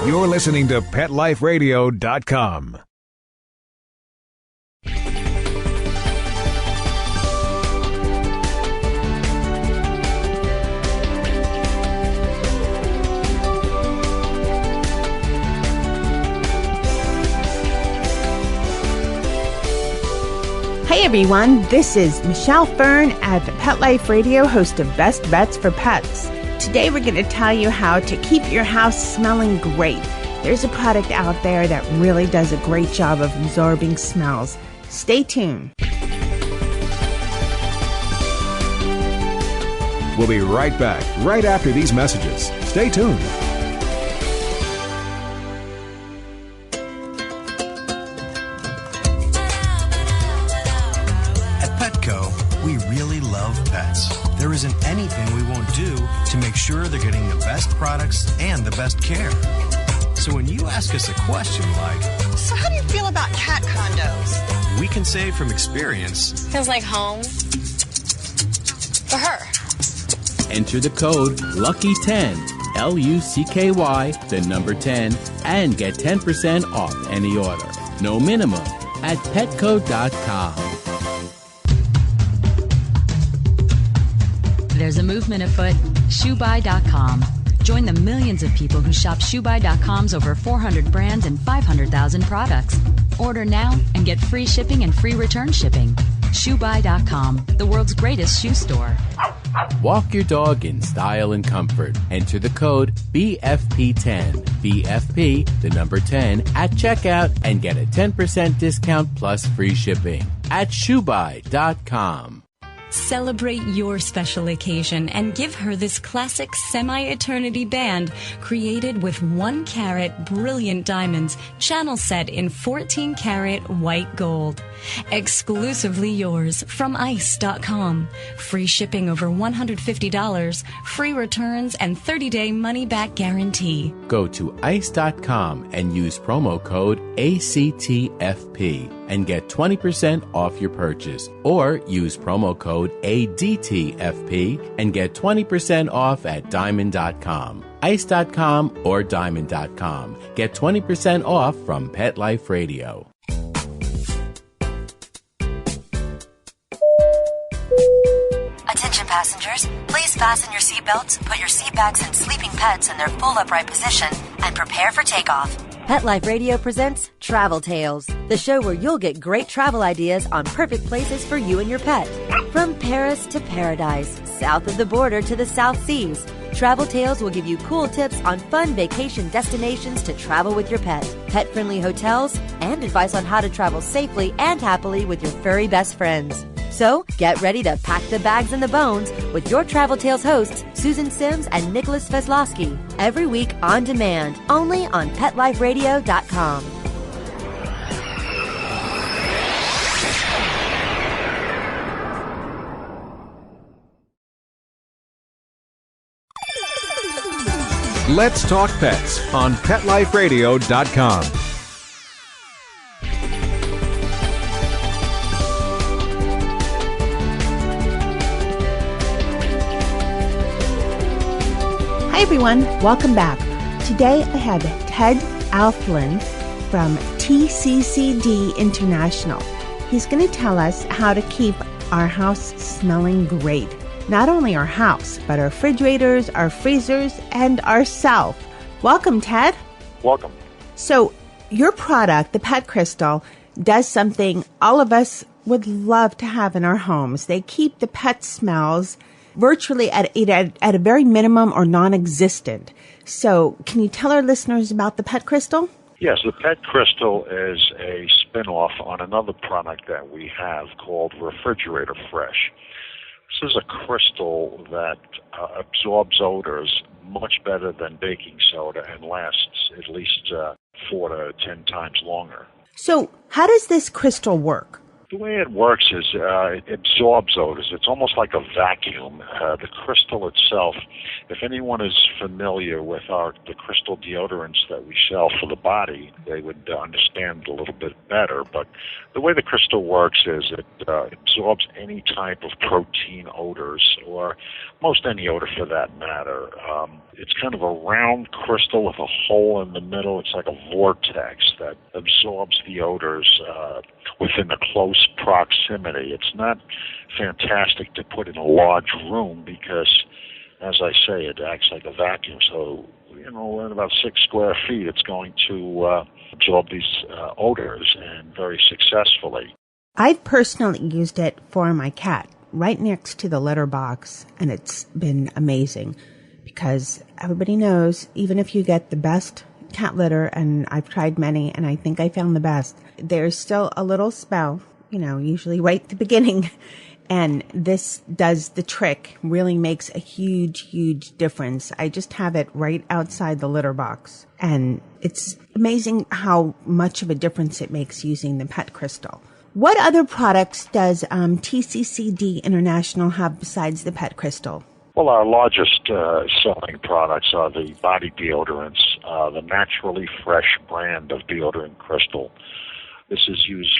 You're listening to PetLifeRadio.com. Hey everyone, this is Michelle Fern at Pet Life Radio, host of Best Bets for Pets. Today we're going to tell you how to keep your house smelling great. There's a product out there that really does a great job of absorbing smells. Stay tuned. We'll be right back, right after these messages. Stay tuned. We really love pets. There isn't anything we won't do to make sure they're getting the best products and the best care. So when you ask us a question like, so how do you feel about cat condos? We can say from experience, feels like home for her. Enter the code LUCKY10, LUCKY, the number 10, and get 10% off any order. No minimum at petco.com. There's a movement afoot, ShoeBuy.com. Join the millions of people who shop ShoeBuy.com's over 400 brands and 500,000 products. Order now and get free shipping and free return shipping. ShoeBuy.com, the world's greatest shoe store. Walk your dog in style and comfort. Enter the code BFP10, BFP, the number 10, at checkout and get a 10% discount plus free shipping at ShoeBuy.com. Celebrate your special occasion and give her this classic semi-eternity band created with 1-carat brilliant diamonds, channel set in 14-carat white gold. Exclusively yours from ice.com. Free shipping over $150, free returns, and 30-day money-back guarantee. Go to ice.com and use promo code ACTFP and get 20% off your purchase, or use promo code ADTFP and get 20% off at diamond.com, ice.com, or diamond.com. Get 20% off from Pet Life Radio. Attention passengers, please fasten your seatbelts, put your seat bags and sleeping pets in their full upright position, and prepare for takeoff. Pet Life Radio presents Travel Tales, the show where you'll get great travel ideas on perfect places for you and your pet. From Paris to paradise, south of the border to the South Seas, Travel Tales will give you cool tips on fun vacation destinations to travel with your pet, pet-friendly hotels, and advice on how to travel safely and happily with your furry best friends. So, get ready to pack the bags and the bones with your Travel Tales hosts, Susan Sims and Nicholas Veslowski, every week on demand, only on PetLifeRadio.com. Let's Talk Pets on PetLifeRadio.com. Hi everyone, welcome back. Today I have Ted Alflen from TCCD International. He's going to tell us how to keep our house smelling great. Not only our house, but our refrigerators, our freezers, and ourselves. Welcome, Ted. Welcome. So your product, the Pet Crystal, does something all of us would love to have in our homes. They keep the pet smells virtually at a very minimum or non-existent. So can you tell our listeners about the Pet Crystal? Yes, the Pet Crystal is a spin-off on another product that we have called Refrigerator Fresh. This is a crystal that absorbs odors much better than baking soda and lasts at least 4 to 10 times longer. So how does this crystal work? The way it works is it absorbs odors. It's almost like a vacuum. The crystal itself, if anyone is familiar with the crystal deodorants that we sell for the body, they would understand a little bit better. But the way the crystal works is it absorbs any type of protein odors, or most any odor for that matter. It's kind of a round crystal with a hole in the middle. It's like a vortex that absorbs the odors within a close proximity. It's not fantastic to put in a large room because, as I say, it acts like a vacuum. So, in about 6 square feet, it's going to absorb these odors, and very successfully. I've personally used it for my cat right next to the litter box, and it's been amazing because everybody knows, even if you get the best cat litter, and I've tried many, and I think I found the best, there's still a little smell, usually right at the beginning. And this does the trick, really makes a huge, huge difference. I just have it right outside the litter box. And it's amazing how much of a difference it makes using the pet crystal. What other products does TCCD International have besides the pet crystal? Well, our largest selling products are the body deodorants, the Naturally Fresh brand of deodorant crystal. This is used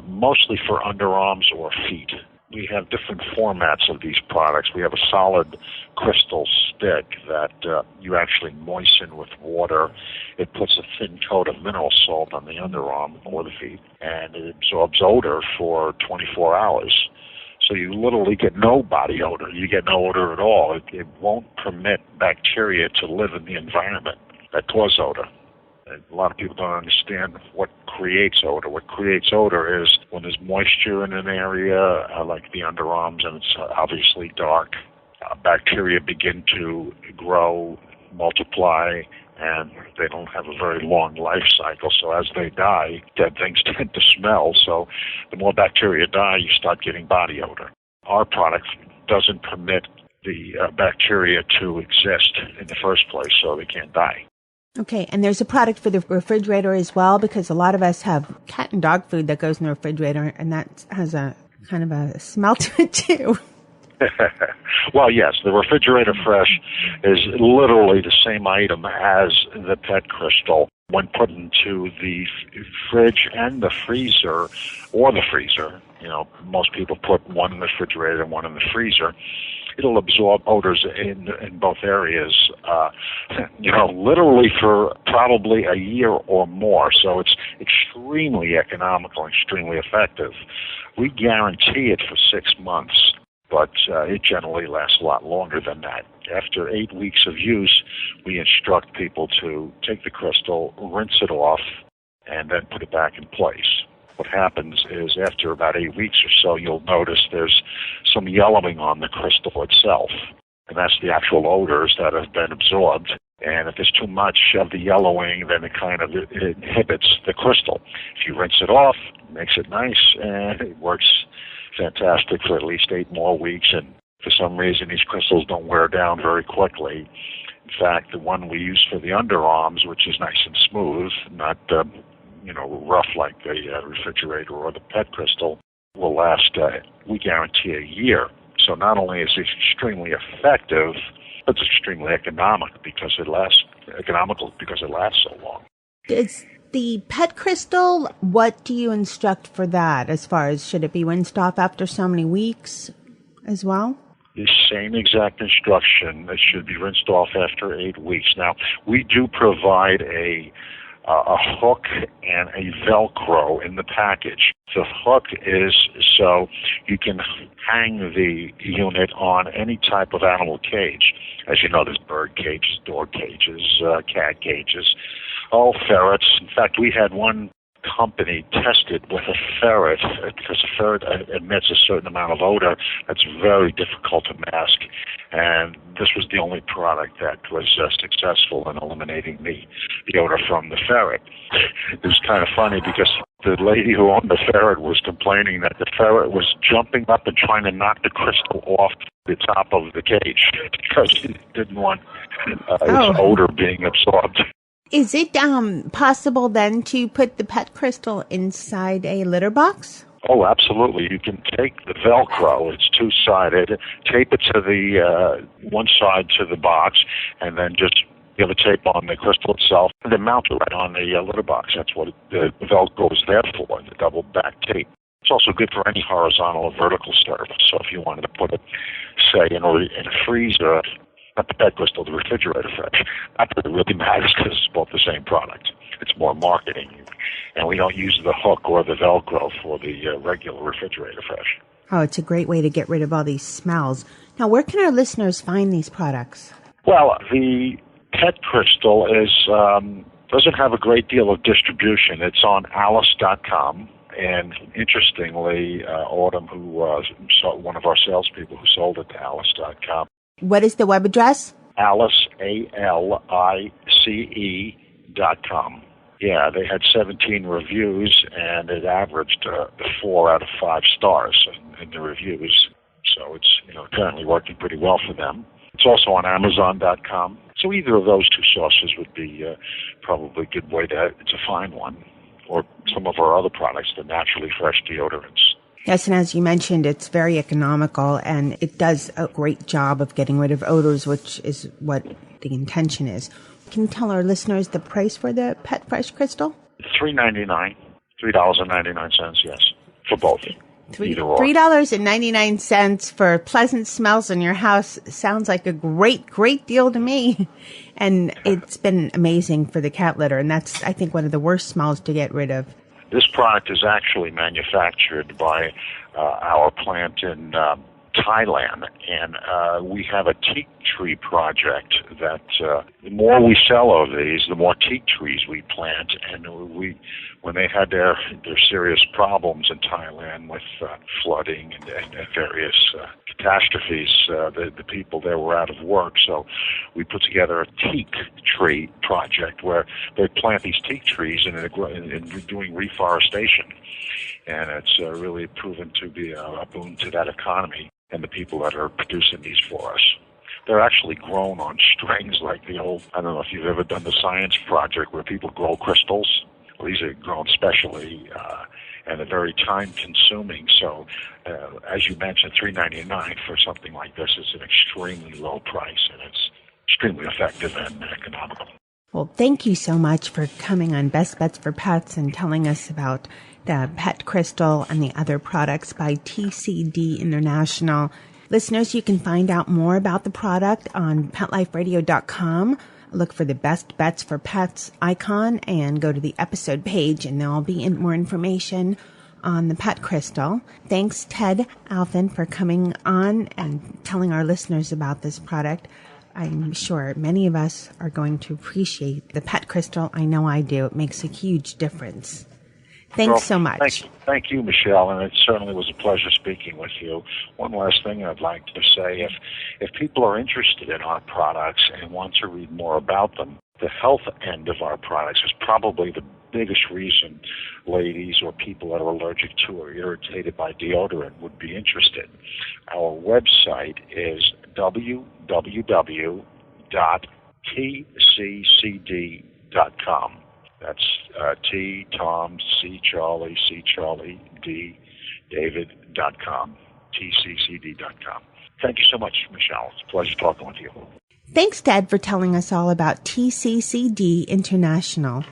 mostly for underarms or feet. We have different formats of these products. We have a solid crystal stick that you actually moisten with water. It puts a thin coat of mineral salt on the underarm or the feet, and it absorbs odor for 24 hours. So you literally get no body odor. You get no odor at all. It won't permit bacteria to live in the environment that cause odor. A lot of people don't understand what creates odor. What creates odor is when there's moisture in an area, like the underarms, and it's obviously dark. Bacteria begin to grow, multiply, and they don't have a very long life cycle. So as they die, dead things tend to smell. So the more bacteria die, you start getting body odor. Our product doesn't permit the bacteria to exist in the first place, so they can't die. Okay, and there's a product for the refrigerator as well, because a lot of us have cat and dog food that goes in the refrigerator, and that has a kind of a smell to it too. Well, yes, the Refrigerator Fresh is literally the same item as the pet crystal. When put into the fridge and the freezer, or the freezer, most people put one in the refrigerator and one in the freezer. It'll absorb odors in both areas, literally for probably a year or more. So it's extremely economical, extremely effective. We guarantee it for 6 months, but it generally lasts a lot longer than that. After 8 weeks of use, we instruct people to take the crystal, rinse it off, and then put it back in place. What happens is after about 8 weeks or so, you'll notice there's some yellowing on the crystal itself, and that's the actual odors that have been absorbed. And if there's too much of the yellowing, then it kind of inhibits the crystal. If you rinse it off, it makes it nice, and it works fantastic for at least 8 more weeks. And for some reason, these crystals don't wear down very quickly. In fact, the one we use for the underarms, which is nice and smooth, not rough like the refrigerator or the pet crystal, will last, we guarantee, a year. So not only is it extremely effective, but it's extremely economical because it lasts so long. Is the pet crystal, what do you instruct for that as far as should it be rinsed off after so many weeks as well? The same exact instruction. It should be rinsed off after 8 weeks. Now, we do provide a hook and a Velcro in the package. The hook is so you can hang the unit on any type of animal cage. As you know, there's bird cages, dog cages, cat cages, ferrets. In fact, we had one company tested with a ferret because a ferret emits a certain amount of odor that's very difficult to mask, and this was the only product that was successful in eliminating the odor from the ferret. It was kind of funny because the lady who owned the ferret was complaining that the ferret was jumping up and trying to knock the crystal off the top of the cage because she didn't want its odor being absorbed. Is it possible then to put the pet crystal inside a litter box? Oh, absolutely. You can take the Velcro, it's two-sided, tape it to the one side to the box, and then just the other tape on the crystal itself, and then mount it right on the litter box. That's what the Velcro is there for, the double back tape. It's also good for any horizontal or vertical surface. So if you wanted to put it, say, in a freezer, not the pet crystal, the refrigerator fresh, not that it really matters because it's both the same product. It's more marketing. And we don't use the hook or the Velcro for the regular refrigerator fresh. Oh, it's a great way to get rid of all these smells. Now, where can our listeners find these products? Well, the pet crystal doesn't have a great deal of distribution. It's on Alice.com. And interestingly, Autumn, who saw one of our salespeople who sold it to Alice.com. What is the web address? Alice, ALICE.com. Yeah, they had 17 reviews, and it averaged 4 out of 5 stars in the reviews. So it's currently working pretty well for them. It's also on Amazon.com. So either of those two sources would be probably a good way to find one. Or some of our other products, the naturally fresh deodorants. Yes, and as you mentioned, it's very economical, and it does a great job of getting rid of odors, which is what the intention is. Can you tell our listeners the price for the Pet Fresh Crystal? $3.99, $3.99, yes, for both. $3.99 for pleasant smells in your house sounds like a great deal to me. And it's been amazing for the cat litter, and that's, I think, one of the worst smells to get rid of. This product is actually manufactured by our plant in Thailand, and we have a teak tree project that the more we sell of these, the more teak trees we plant. And when they had their serious problems in Thailand with flooding and various catastrophes, the people there were out of work. So we put together a teak tree project where they plant these teak trees and doing reforestation. And it's really proven to be a boon to that economy and the people that are producing these for us. They're actually grown on strings like the old, I don't know if you've ever done the science project where people grow crystals. Well, these are grown specially and they're very time-consuming. So, as you mentioned, $3.99 for something like this is an extremely low price, and it's extremely effective and economical. Well, thank you so much for coming on Best Bets for Pets and telling us about the Pet Crystal and the other products by TCCD International. Listeners, you can find out more about the product on PetLifeRadio.com. Look for the Best Bets for Pets icon and go to the episode page, and there will be more information on the Pet Crystal. Thanks, Ted Alflen, for coming on and telling our listeners about this product. I'm sure many of us are going to appreciate the Pet Crystal. I know I do. It makes a huge difference. Thanks so much. Thank you, Michelle, and it certainly was a pleasure speaking with you. One last thing I'd like to say, if people are interested in our products and want to read more about them, the health end of our products is probably the biggest reason ladies or people that are allergic to or irritated by deodorant would be interested. Our website is www.tccd.com. That's T, Tom, C, Charlie, D, David.com, TCCD.com. Thank you so much, Michelle. It's a pleasure talking with you. Thanks, Ted, for telling us all about TCCD International.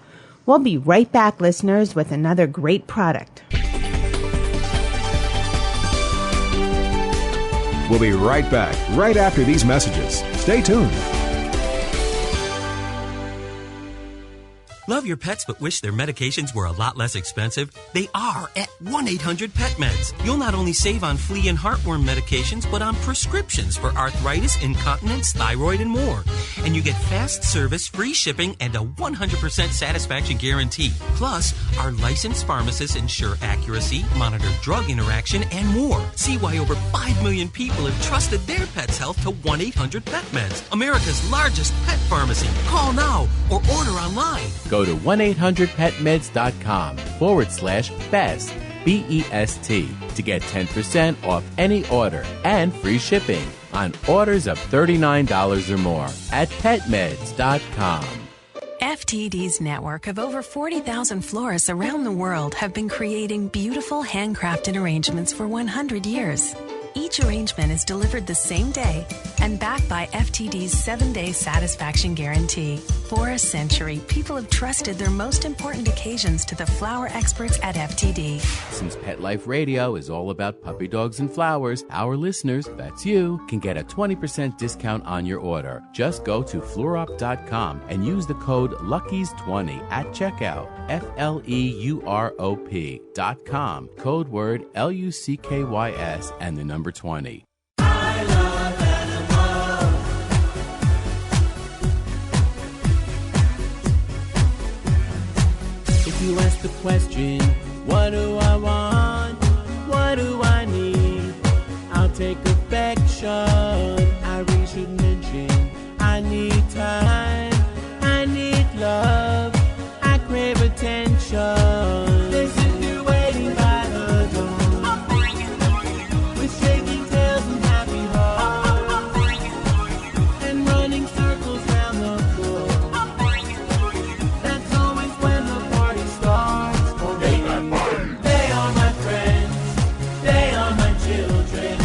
We'll be right back, listeners, with another great product. We'll be right back, right after these messages. Stay tuned. Love your pets but wish their medications were a lot less expensive? They are at 1-800-PET-MEDS. You'll not only save on flea and heartworm medications, but on prescriptions for arthritis, incontinence, thyroid, and more. And you get fast service, free shipping, and a 100% satisfaction guarantee. Plus, our licensed pharmacists ensure accuracy, monitor drug interaction, and more. See why over 5 million people have trusted their pet's health to 1-800-PET-MEDS, America's largest pet pharmacy. Call now or order online. Go to 1-800-PetMeds.com/best, BEST, to get 10% off any order and free shipping on orders of $39 or more at PetMeds.com. FTD's network of over 40,000 florists around the world have been creating beautiful handcrafted arrangements for 100 years. Each arrangement is delivered the same day and backed by FTD's 7-day satisfaction guarantee. For a century, people have trusted their most important occasions to the flower experts at FTD. Since Pet Life Radio is all about puppy dogs and flowers, our listeners, that's you, can get a 20% discount on your order. Just go to fleurop.com and use the code LUCKIES20 at checkout. FLEUROP.com. Code word LUCKYS and the number 20. If you ask the question, what do I want? What do I need? I'll take affection. I really should mention I need time. I need love. I crave attention. Listen, you're waiting by the door. With shaking tails and happy hearts. And running circles round the floor. That's always when the party starts. Oh, they are my friends. They are my children.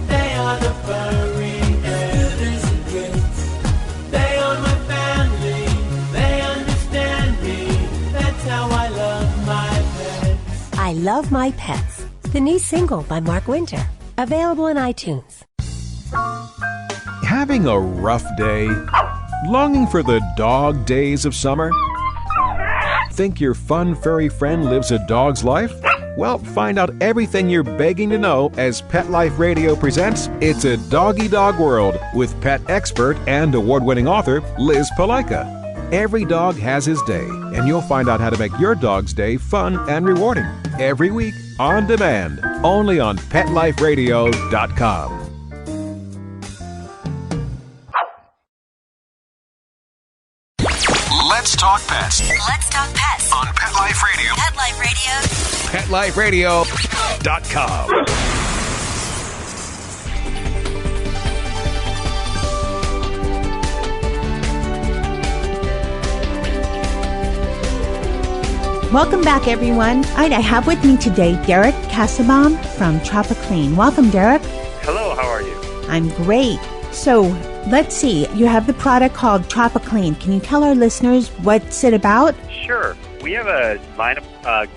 They are the furry scooters and kids. They are my family. They understand me. That's how I love my pets. I Love My Pets, the new single by Mark Winter, available in iTunes. Having a rough day? Longing for the dog days of summer? Think your fun furry friend lives a dog's life? Well, find out everything you're begging to know as Pet Life Radio presents It's a Doggy Dog World with pet expert and award-winning author Liz Palaika. Every dog has his day, and you'll find out how to make your dog's day fun and rewarding. Every week, on demand, only on PetLifeRadio.com. Let's talk pets Let's talk pets on Pet Life Radio. Pet Life Radio. PetLifeRadio.com. Welcome back, everyone. All right, I have with me today Derik Kassebaum from TropiClean. Welcome, Derik. Hello, how are you? I'm great. So, let's see. You have the product called TropiClean. Can you tell our listeners what's it about? Sure. We have a line of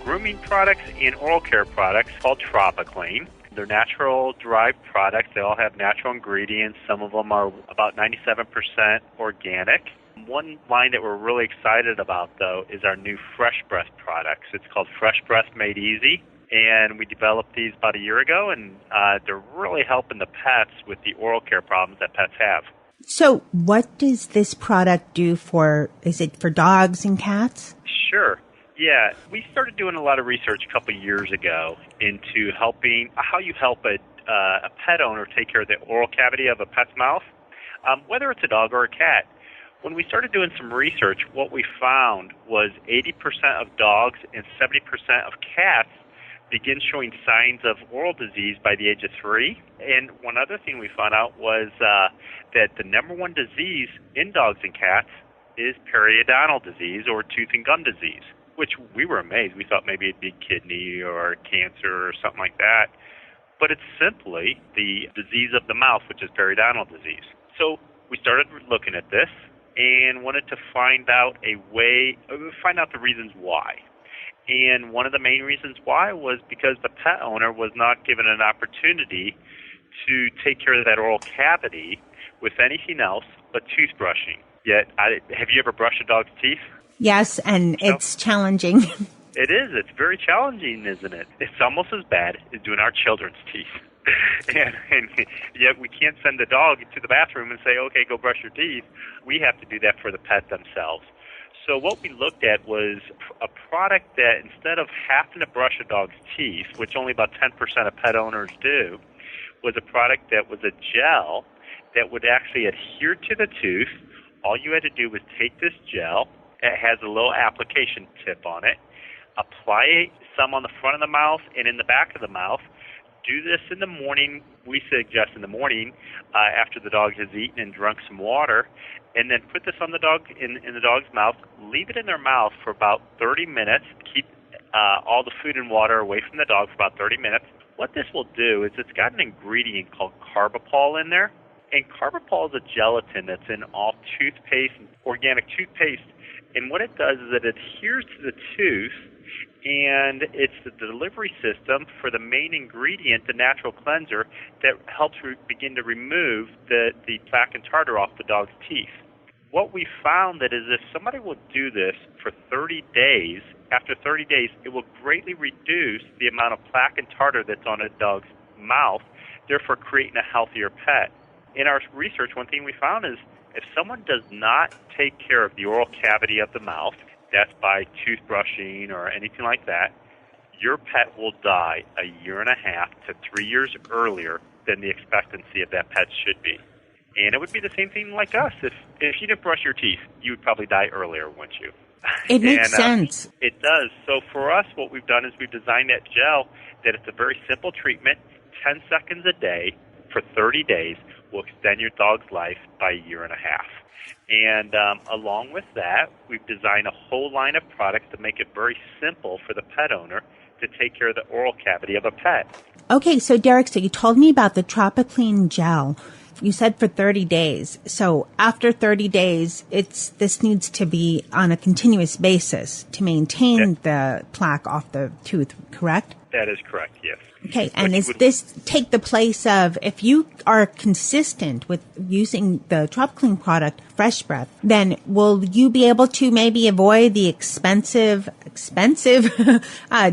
grooming products and oral care products called TropiClean. They're natural-derived products. They all have natural ingredients. Some of them are about 97% organic. One line that we're really excited about, though, is our new Fresh Breath products. It's called Fresh Breath Made Easy, and we developed these about a year ago, and they're really helping the pets with the oral care problems that pets have. So, what does this product do is it for dogs and cats? Sure. Yeah, we started doing a lot of research a couple of years ago into how you help a pet owner take care of the oral cavity of a pet's mouth, whether it's a dog or a cat. When we started doing some research, what we found was 80% of dogs and 70% of cats begin showing signs of oral disease by the age of 3. And one other thing we found out was that the number one disease in dogs and cats is periodontal disease or tooth and gum disease, which we were amazed. We thought maybe it'd be kidney or cancer or something like that. But it's simply the disease of the mouth, which is periodontal disease. So we started looking at this and wanted to find out the reasons why. And one of the main reasons why was because the pet owner was not given an opportunity to take care of that oral cavity with anything else but toothbrushing. Yet, have you ever brushed a dog's teeth? Yes, and it's challenging. It is. It's very challenging, isn't it? It's almost as bad as doing our children's teeth. and yet we can't send the dog to the bathroom and say, okay, go brush your teeth. We have to do that for the pet themselves. So what we looked at was a product that instead of having to brush a dog's teeth, which only about 10% of pet owners do, was a product that was a gel that would actually adhere to the tooth. All you had to do was take this gel. It has a little application tip on it. Apply some on the front of the mouth and in the back of the mouth. Do this in the morning. We suggest in the morning after the dog has eaten and drunk some water, and then put this on the dog in the dog's mouth. Leave it in their mouth for about 30 minutes. Keep all the food and water away from the dog for about 30 minutes. What this will do is it's got an ingredient called carbapol in there. And carbapol is a gelatin that's in all toothpaste, organic toothpaste. And what it does is it adheres to the tooth, and it's the delivery system for the main ingredient, the natural cleanser, that helps begin to remove the plaque and tartar off the dog's teeth. What we found that is if somebody will do this for 30 days, after 30 days, it will greatly reduce the amount of plaque and tartar that's on a dog's mouth, therefore creating a healthier pet. In our research, one thing we found is if someone does not take care of the oral cavity of the mouth, that's by toothbrushing or anything like that, your pet will die 1.5 years to 3 years earlier than the expectancy of that pet should be. And it would be the same thing like us. If you didn't brush your teeth, you would probably die earlier, wouldn't you? It makes sense. It does. So for us, what we've done is we've designed that gel that it's a very simple treatment, 10 seconds a day for 30 days will extend your dog's life by 1.5 years. And along with that, we've designed a whole line of products to make it very simple for the pet owner to take care of the oral cavity of a pet. Okay, so Derik, so you told me about the TropiClean gel. You said for 30 days. So after 30 days, this needs to be on a continuous basis to maintain the plaque off the tooth, correct? That is correct, yes. Okay, and is this take the place of, if you are consistent with using the TropiClean product, Fresh Breath, then will you be able to maybe avoid the expensive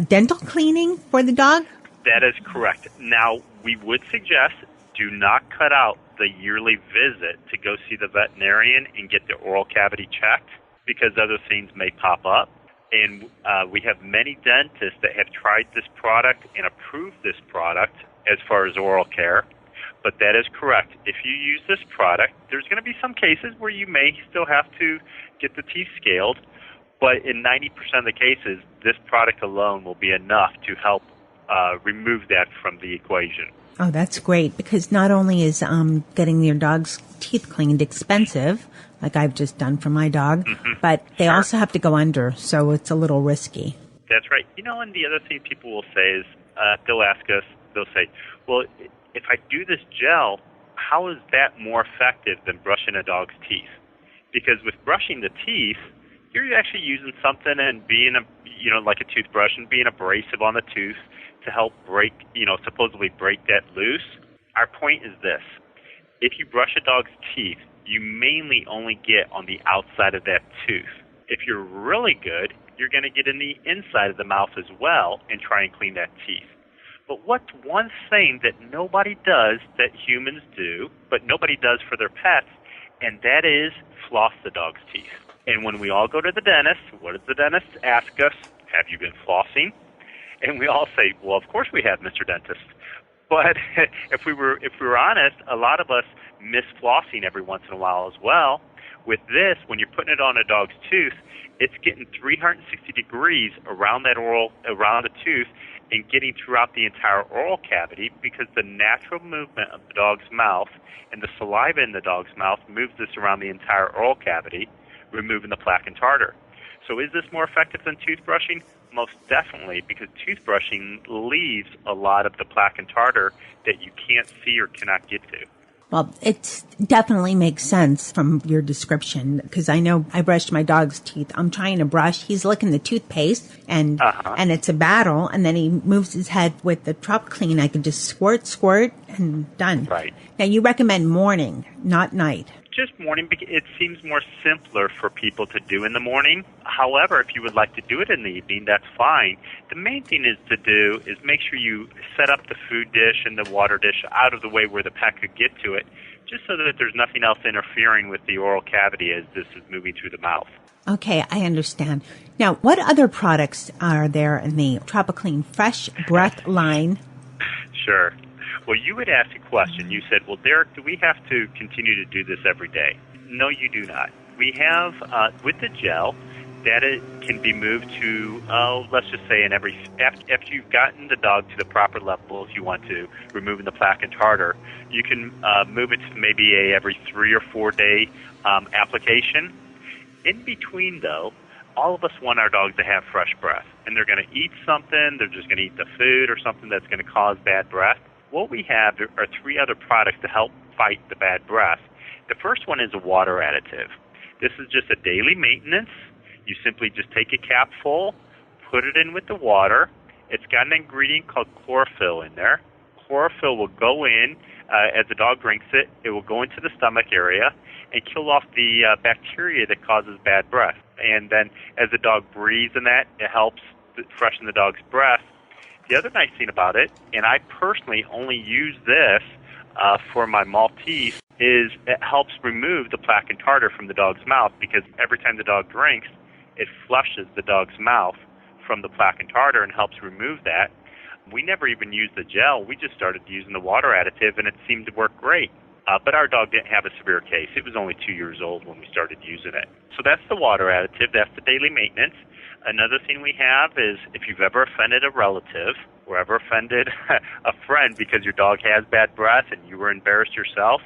dental cleaning for the dog? That is correct. Now, we would suggest do not cut out the yearly visit to go see the veterinarian and get the oral cavity checked, because other things may pop up. And we have many dentists that have tried this product and approved this product as far as oral care. But that is correct. If you use this product, there's going to be some cases where you may still have to get the teeth scaled. But in 90% of the cases, this product alone will be enough to help remove that from the equation. Oh, that's great, because not only is getting your dog's teeth cleaned expensive, like I've just done for my dog, but they also have to go under, so it's a little risky. That's right. You know, and the other thing people will say is they'll ask us, they'll say, well, if I do this gel, how is that more effective than brushing a dog's teeth? Because with brushing the teeth, you're actually using something and being like a toothbrush and being abrasive on the tooth to help supposedly break that loose. Our point is this. If you brush a dog's teeth, you mainly only get on the outside of that tooth. If you're really good, you're going to get in the inside of the mouth as well and try and clean that teeth. But what's one thing that nobody does that humans do, but nobody does for their pets, and that is floss the dog's teeth. And when we all go to the dentist, what does the dentist ask us? Have you been flossing? And we all say, well, of course we have, Mr. Dentist. But if we were honest, a lot of us miss flossing every once in a while as well. With this, when you're putting it on a dog's tooth, it's getting 360 degrees around the tooth and getting throughout the entire oral cavity, because the natural movement of the dog's mouth and the saliva in the dog's mouth moves this around the entire oral cavity, removing the plaque and tartar. So is this more effective than toothbrushing? Most definitely, because toothbrushing leaves a lot of the plaque and tartar that you can't see or cannot get to. Well, it definitely makes sense from your description, because I know I brushed my dog's teeth. I'm trying to brush. He's licking the toothpaste, and it's a battle. And then he moves his head with the TropiClean. I can just squirt, and done. Right. Now, you recommend morning, not night. Just morning. It seems more simpler for people to do in the morning. However, if you would like to do it in the evening, that's fine. The main thing is make sure you set up the food dish and the water dish out of the way where the pet could get to it, just so that there's nothing else interfering with the oral cavity as this is moving through the mouth. Okay, I understand. Now, what other products are there in the TropiClean Fresh Breath line? Sure. Well, you had asked a question. You said, well, Derik, do we have to continue to do this every day? No, you do not. We have, with the gel, that it can be moved to, let's just say after you've gotten the dog to the proper level, if you want to, removing the plaque and tartar, you can move it to maybe every 3 or 4 day application. In between, though, all of us want our dogs to have fresh breath, and they're going to eat something, they're just going to eat the food or something that's going to cause bad breath. What we have are 3 other products to help fight the bad breath. The first one is a water additive. This is just a daily maintenance. You simply just take a cap full, put it in with the water. It's got an ingredient called chlorophyll in there. Chlorophyll will go in as the dog drinks it. It will go into the stomach area and kill off the bacteria that causes bad breath. And then as the dog breathes in that, it helps freshen the dog's breath. The other nice thing about it, and I personally only use this for my Maltese, is it helps remove the plaque and tartar from the dog's mouth, because every time the dog drinks, it flushes the dog's mouth from the plaque and tartar and helps remove that. We never even used the gel. We just started using the water additive, and it seemed to work great. But our dog didn't have a severe case. It was only 2 years old when we started using it. So that's the water additive. That's the daily maintenance. Another thing we have is if you've ever offended a relative or ever offended a friend because your dog has bad breath and you were embarrassed yourself,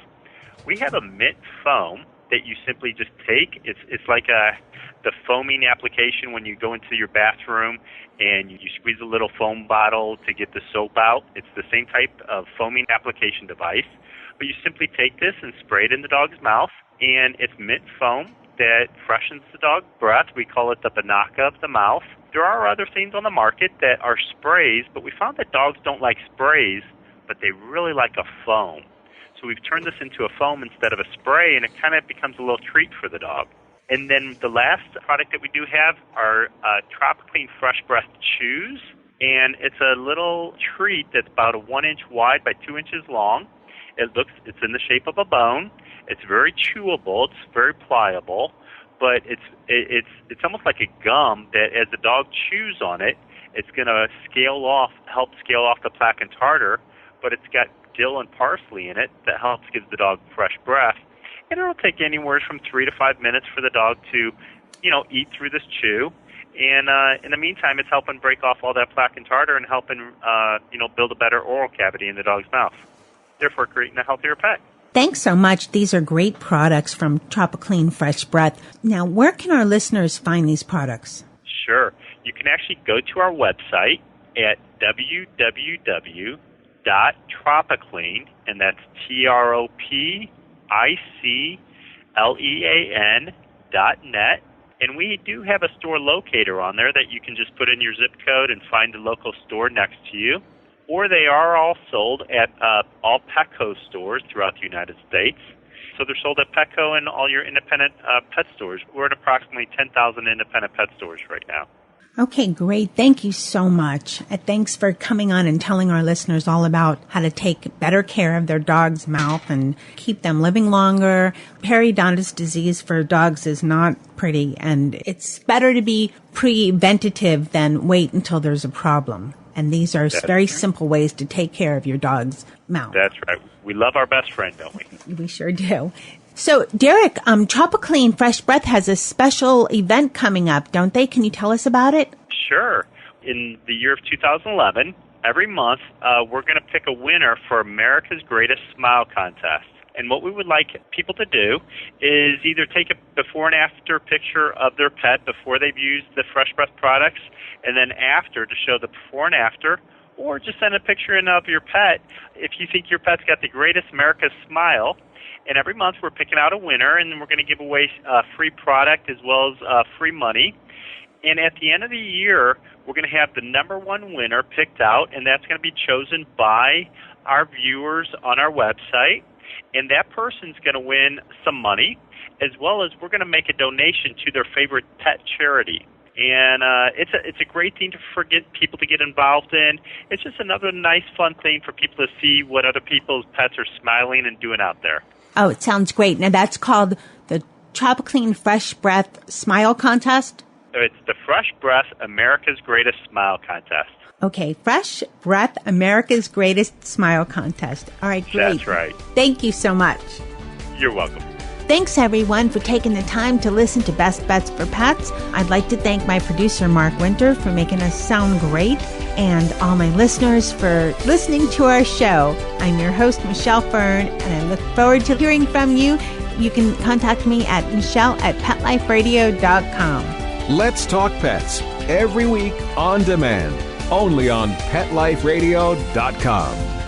we have a mint foam that you simply just take. It's like the foaming application when you go into your bathroom and you squeeze a little foam bottle to get the soap out. It's the same type of foaming application device. But you simply take this and spray it in the dog's mouth, and it's mint foam that freshens the dog's breath. We call it the Banaka of the mouth. There are other things on the market that are sprays, but we found that dogs don't like sprays, but they really like a foam. So we've turned this into a foam instead of a spray, and it kind of becomes a little treat for the dog. And then the last product that we do have are TropiClean Fresh Breath Chews, and it's a little treat that's about 1 inch wide by 2 inches long. It's in the shape of a bone. It's very chewable. It's very pliable, but it's almost like a gum that as the dog chews on it, it's going to help scale off the plaque and tartar. But it's got dill and parsley in it that helps give the dog fresh breath. And it'll take anywhere from 3 to 5 minutes for the dog to, eat through this chew. And in the meantime, it's helping break off all that plaque and tartar and helping, build a better oral cavity in the dog's mouth, therefore creating a healthier pet. Thanks so much. These are great products from TropiClean Fresh Breath. Now, where can our listeners find these products? Sure. You can actually go to our website at www.TropiClean, and that's TropiClean.net. And we do have a store locator on there that you can just put in your zip code and find the local store next to you. Or they are all sold at all Petco stores throughout the United States. So they're sold at Petco and all your independent pet stores. We're at approximately 10,000 independent pet stores right now. Okay, great. Thank you so much. And thanks for coming on and telling our listeners all about how to take better care of their dog's mouth and keep them living longer. Periodontal disease for dogs is not pretty, and it's better to be preventative than wait until there's a problem. And these are very simple ways to take care of your dog's mouth. That's right. We love our best friend, don't we? We sure do. So, Derik, TropiClean Fresh Breath has a special event coming up, don't they? Can you tell us about it? Sure. In the year of 2011, every month, we're going to pick a winner for America's Greatest Smile Contest. And what we would like people to do is either take a before and after picture of their pet before they've used the Fresh Breath products, and then after to show the before and after, or just send a picture in of your pet if you think your pet's got the greatest America's smile. And every month we're picking out a winner, and we're going to give away a free product as well as free money. And at the end of the year, we're going to have the number one winner picked out, and that's going to be chosen by our viewers on our website. And that person's going to win some money, as well as we're going to make a donation to their favorite pet charity. And it's a great thing for people to get involved in. It's just another nice, fun thing for people to see what other people's pets are smiling and doing out there. Oh, it sounds great. Now, that's called the TropiClean Fresh Breath Smile Contest? It's the Fresh Breath America's Greatest Smile Contest. Okay, Fresh Breath America's Greatest Smile Contest. All right, great. That's right. Thank you so much. You're welcome. Thanks, everyone, for taking the time to listen to Best Bets for Pets. I'd like to thank my producer, Mark Winter, for making us sound great, and all my listeners for listening to our show. I'm your host, Michelle Fern, and I look forward to hearing from you. You can contact me at michelle@petliferadio.com. Let's Talk Pets, every week on demand, only on PetLifeRadio.com.